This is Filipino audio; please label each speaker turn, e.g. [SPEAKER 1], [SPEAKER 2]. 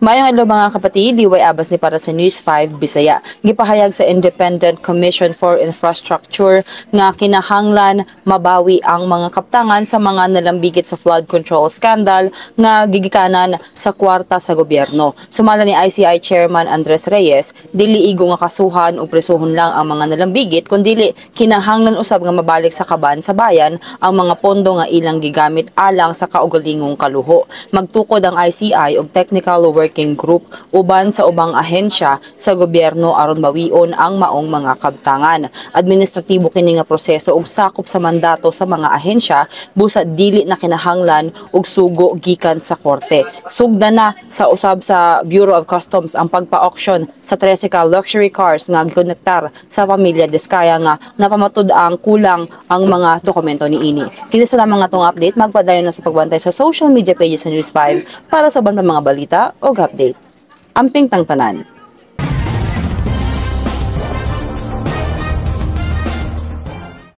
[SPEAKER 1] Mayong adlaw mga kapatid, Liway Abas ni para sa News 5 Bisaya. Gipahayag sa Independent Commission for Infrastructure nga kinahanglan mabawi ang mga kaptangan sa mga nalambigit sa flood control scandal nga gigikanan sa kwarta sa gobyerno. Sumala ni ICI Chairman Andres Reyes, dili igo nga kasuhan o presuhon lang ang mga nalambigit kundili kinahanglan usab nga mabalik sa kaban sa bayan ang mga pondo nga ilang gigamit alang sa kaugalingong kaluho. Magtukod ang ICI og technical working group uban sa ubang ahensya sa gobyerno aron bawion ang maong mga kabtangan. Administratibo kini nga proseso ug sakop sa mandato sa mga ahensya busa dili na kinahanglan og sugo gikan sa korte. Sugda na sa usab sa Bureau of Customs ang pagpa-auction sa tricycle luxury cars nga gikonektar sa pamilya Diskaya nga napamatud ang kulang ang mga dokumento niini. Kini sa lamang atong update, magpadayon na sa pagbantay sa social media pages sa News 5 para sa uban pa mga balita o update. Amping tangtanan.